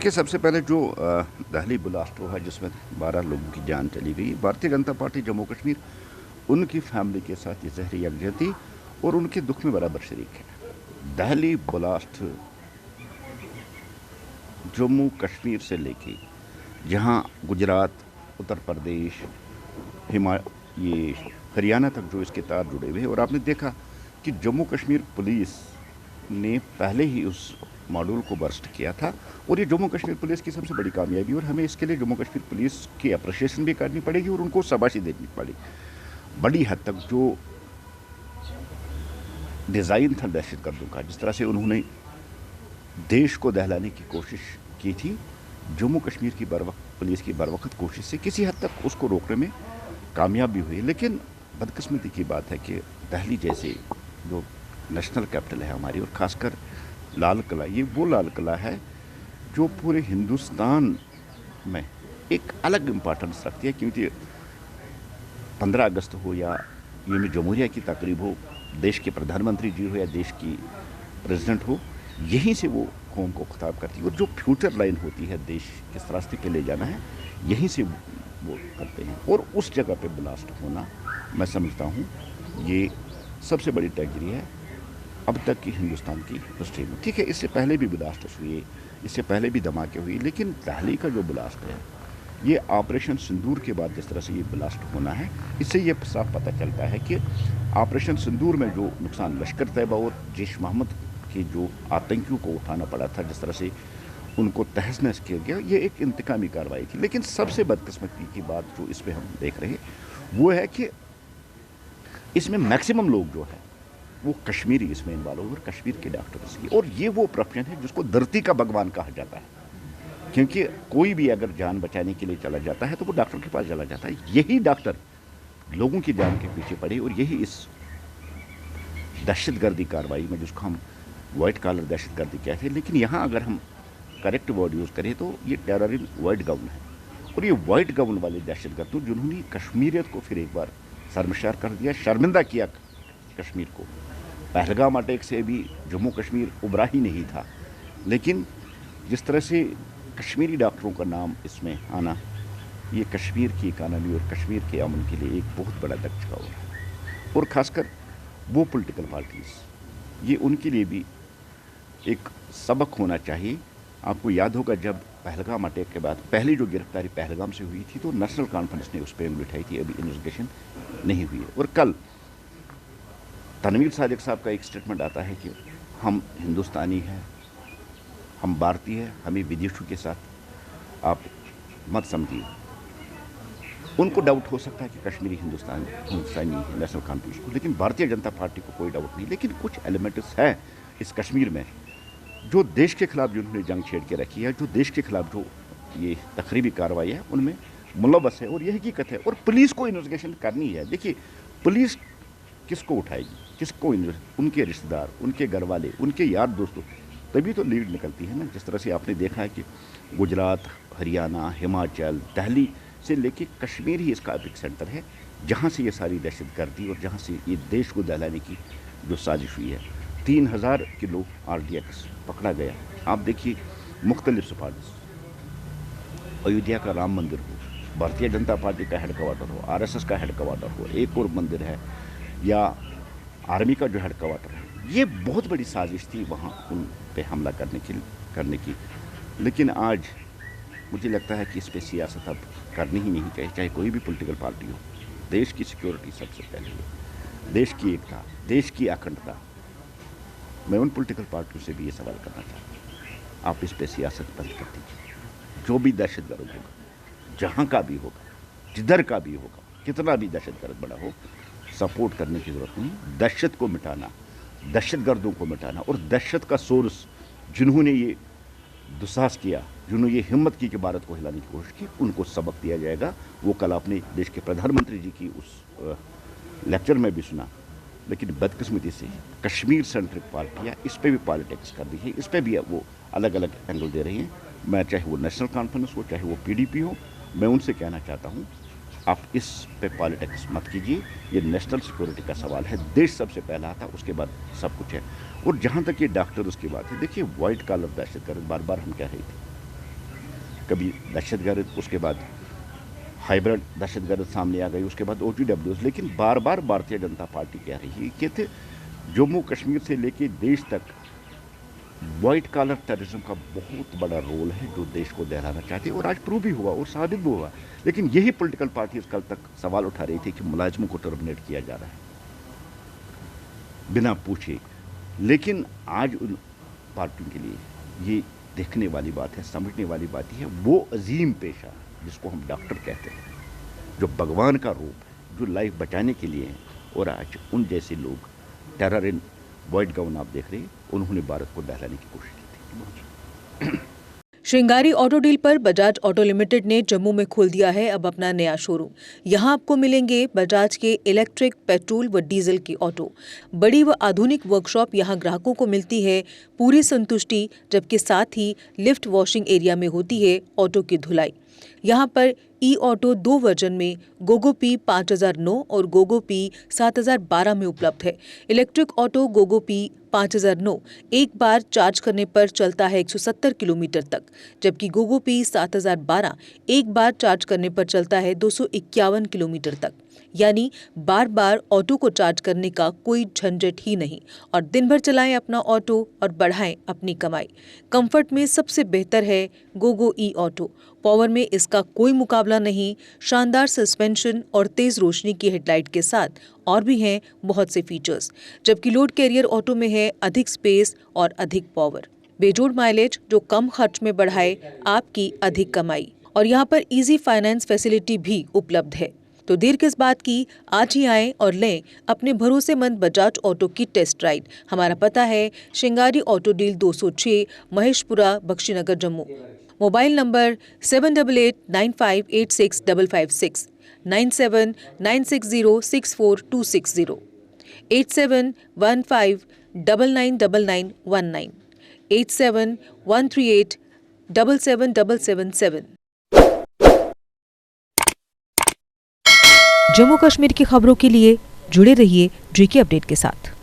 देखिए, सबसे पहले जो दहली ब्लास्ट हुआ जिसमें 12 लोगों की जान चली गई, भारतीय जनता पार्टी जम्मू कश्मीर उनकी फैमिली के साथ ये ज़हरी यकजहती और उनके दुख में बराबर शरीक है। दहली ब्लास्ट जम्मू कश्मीर से लेके जहाँ गुजरात, उत्तर प्रदेश, ये हरियाणा तक जो इसके तार जुड़े हुए हैं, और आपने देखा कि जम्मू कश्मीर पुलिस ने पहले ही उस मॉड्यूल को बर्स्ट किया था, और ये जम्मू कश्मीर पुलिस की सबसे बड़ी कामयाबी, और हमें इसके लिए जम्मू कश्मीर पुलिस की अप्रिशिएशन भी करनी पड़ेगी और उनको शाबाशी देनी पड़ेगी। बड़ी हद तक जो डिज़ाइन था दहशतगर्दों का, जिस तरह से उन्होंने देश को दहलाने की कोशिश की थी, जम्मू कश्मीर की पुलिस की बरवक्त कोशिश से किसी हद तक उसको रोकने में कामयाब भी हुई। लेकिन बदकिस्मती की बात है कि दिल्ली जैसे जो नेशनल कैपिटल है हमारी, और ख़ासकर लाल किला, ये वो लाल किला है जो पूरे हिंदुस्तान में एक अलग इम्पोर्टेंस रखती है, क्योंकि 15 अगस्त हो या यौम जमहूरिया की तकरीब हो, देश के प्रधानमंत्री जी हो या देश की प्रेसिडेंट हो, यहीं से वो कौम को खिताब करती है, और जो फ्यूचर लाइन होती है देश किस रास्ते पे ले जाना है, यहीं से वो करते हैं। और उस जगह पे ब्लास्ट होना, मैं समझता हूँ ये सबसे बड़ी ट्रेजेडी है अब तक की हिंदुस्तान की हिस्ट्री में। ठीक है, इससे पहले भी ब्लास्ट हुए, इससे पहले भी धमाके हुए, लेकिन दिल्ली का जो ब्लास्ट है, ये ऑपरेशन सिंदूर के बाद जिस तरह से ये ब्लास्ट होना है, इससे ये साफ पता चलता है कि ऑपरेशन सिंदूर में जो नुकसान लश्कर तैयबा और जैश मोहम्मद के जो आतंकियों को उठाना पड़ा था, जिस तरह से उनको तहस नहस किया गया, ये एक इंतकामी कार्रवाई थी। लेकिन सबसे बदकिस्मती की बात जो इसमें हम देख रहे हैं वो है कि इसमें मैक्सिमम लोग जो है वो कश्मीरी इसमें इन्वॉल्व हुए, और कश्मीर के डॉक्टर्स की, और ये वो प्रोफेशन है जिसको धरती का भगवान कहा जाता है, क्योंकि कोई भी अगर जान बचाने के लिए चला जाता है तो वो डॉक्टर के पास चला जाता है। यही डॉक्टर लोगों की जान के पीछे पड़े, और यही इस दहशतगर्दी कार्रवाई में, जिसको हम वाइट कॉलर दहशतगर्दी कहते हैं, लेकिन यहाँ अगर हम करेक्ट वर्ड यूज़ करें तो ये टेरर इन वाइट गाउन है। और ये वाइट गाउन वाले दहशतगर्द जिन्होंने कश्मीरियत को फिर एक बार शर्मशार कर दिया, शर्मिंदा किया कश्मीर को। पहलगाम अटैक से भी जम्मू कश्मीर उभरा ही नहीं था, लेकिन जिस तरह से कश्मीरी डॉक्टरों का नाम इसमें आना, ये कश्मीर की इकानमी और कश्मीर के अमन के लिए एक बहुत बड़ा दर्ज का हुआ है। और ख़ासकर वो पॉलिटिकल पार्टीज़, ये उनके लिए भी एक सबक होना चाहिए। आपको याद होगा जब पहलगाम अटैक के बाद पहली जो गिरफ्तारी पहलगाम से हुई थी, तो नेशनल कॉन्फ्रेंस ने उस पर उंगली उठाई थी, अभी इन्वेस्टिगेशन नहीं हुई है। और कल तनवीर सादिक साहब का एक स्टेटमेंट आता है कि हम हिंदुस्तानी हैं, हम भारतीय हैं, हमें विदेशियों के साथ आप मत समझिए। उनको डाउट हो सकता है कि कश्मीरी हिंदुस्तानी है नेशनल कॉन्फ्रेंस को, लेकिन भारतीय जनता पार्टी को कोई डाउट नहीं। लेकिन कुछ एलिमेंट्स हैं इस कश्मीर में जो देश के खिलाफ जिन्होंने जंग छेड़ के रखी है, जो देश के खिलाफ जो ये तकरीबी कार्रवाई है, उनमें मुलव्वस है, और ये हकीकत है। और पुलिस को इन्वेस्टिगेशन करनी है। देखिए, पुलिस किसको उठाएगी, किसको, उनके रिश्तेदार, उनके घर वाले, उनके यार दोस्तों, तभी तो लीड निकलती है ना। जिस तरह से आपने देखा है कि गुजरात, हरियाणा, हिमाचल, दिल्ली से लेके कश्मीर ही इसका एपिक सेंटर है, जहाँ से ये सारी दहशतगर्दी और जहाँ से ये देश को दहलाने की जो साजिश हुई है। 3000 किलो RDX पकड़ा गया। आप देखिए, मुख्तलिफ सफारिश, अयोध्या का राम मंदिर हो, भारतीय जनता पार्टी का हेड क्वार्टर हो, RSS का हेड क्वार्टर हो, एक और मंदिर है, या आर्मी का जो हेड क्वार्टर है, ये बहुत बड़ी साजिश थी वहाँ उन पे हमला करने की। लेकिन आज मुझे लगता है कि इस पर सियासत अब करनी ही नहीं चाहिए, चाहे कोई भी पॉलिटिकल पार्टी हो। देश की सिक्योरिटी सबसे पहले है, देश की एकता, देश की अखंडता। मैं उन पॉलिटिकल पार्टियों से भी ये सवाल करना चाहता हूँ, आप इस पे सियासत बंद कर दीजिए। जो भी दहशतगर्द होगा, जहाँ का भी होगा, जिधर का भी होगा, कितना भी दहशतगर्द बड़ा हो, सपोर्ट करने की ज़रूरत नहीं। दहशत को मिटाना, दहशतगर्दों को मिटाना, और दहशत का सोर्स जिन्होंने ये दुस्साहस किया, जिन्होंने ये हिम्मत की कि भारत को हिलाने की कोशिश की, उनको सबक दिया जाएगा। वो कल आपने देश के प्रधानमंत्री जी की उस लेक्चर में भी सुना। लेकिन बदकिस्मती से कश्मीर सेंट्रिक पार्टियाँ इस पर भी पॉलिटिक्स कर रही है, इस पर भी वो अलग अलग एंगल दे रही हैं। मैं चाहे वो नेशनल कॉन्फ्रेंस हो, चाहे वो PDP हो, मैं उनसे कहना चाहता हूँ, आप इस पे पॉलिटिक्स मत कीजिए। ये नेशनल सिक्योरिटी का सवाल है, देश सबसे पहला आता, उसके बाद सब कुछ है। और जहाँ तक ये डॉक्टर्स की बात है, देखिए, वाइट कॉलर दहशतगर्द, बार बार हम कह रहे थे, कभी दहशतगर्द, उसके बाद हाइब्रिड दहशतगर्द सामने आ गई, उसके बाद OTWs। लेकिन बार बार भारतीय जनता पार्टी कह रही है कि जम्मू कश्मीर से लेके देश तक वाइट कॉलर टेररिज्म का बहुत बड़ा रोल है जो देश को दहराना चाहती है, और आज प्रूव भी हुआ और साबित भी हुआ। लेकिन यही पॉलिटिकल पार्टीज कल तक सवाल उठा रही थी कि मुलाजिमों को टर्मिनेट किया जा रहा है बिना पूछे। लेकिन आज उन पार्टियों के लिए ये देखने वाली बात है, समझने वाली बात है, वो अजीम पेशा जिसको हम डॉक्टर कहते हैं, जो भगवान का रूप है, जो लाइफ बचाने के लिए है, और आज उन जैसे लोग टेरर इन वाइट गाउन आप देख रहे हैं, उन्होंने भारत को दहलाने की कोशिश की थी। श्रृंगारी ऑटो डील पर बजाज ऑटो लिमिटेड ने जम्मू में खोल दिया है अब अपना नया शोरूम। यहां आपको मिलेंगे बजाज के इलेक्ट्रिक, पेट्रोल व डीजल की ऑटो। बड़ी व आधुनिक वर्कशॉप यहां ग्राहकों को मिलती है पूरी संतुष्टि, जबकि साथ ही लिफ्ट वॉशिंग एरिया में होती है ऑटो की धुलाई। यहाँ पर ई ऑटो 2 वर्जन में गोगो पी 5009 और गोगो पी 7012 में उपलब्ध है। इलेक्ट्रिक ऑटो गोगो पी 5009 एक बार चार्ज करने पर चलता है 170 किलोमीटर तक, जबकि गोगो पी 7012 एक बार चार्ज करने पर चलता है 251 किलोमीटर तक। यानी बार बार ऑटो को चार्ज करने का कोई झंझट ही नहीं, और दिन भर चलाएं अपना ऑटो और बढ़ाएं अपनी कमाई। कंफर्ट में सबसे बेहतर है गोगो ई ऑटो। पावर में इसका कोई मुकाबला नहीं। शानदार सस्पेंशन और तेज रोशनी की हेडलाइट के साथ और भी हैं बहुत से फीचर्स, जबकि लोड कैरियर ऑटो में है अधिक स्पेस और अधिक पावर। बेजोड़ माइलेज जो कम खर्च में बढ़ाए आपकी अधिक कमाई, और यहाँ पर इजी फाइनेंस फैसिलिटी भी उपलब्ध है। तो देर किस बात की, आज ही आएं और लें अपने भरोसेमंद बजाज ऑटो की टेस्ट राइड। हमारा पता है Shringari auto deal 206, Maheshpura, Bakhshinagar, Jammu. Mobile number 7889586556, 9796064260, 8715999919, 8713877777। Jammu Kashmir की खबरों के लिए जुड़े रहिए JK अपडेट के साथ।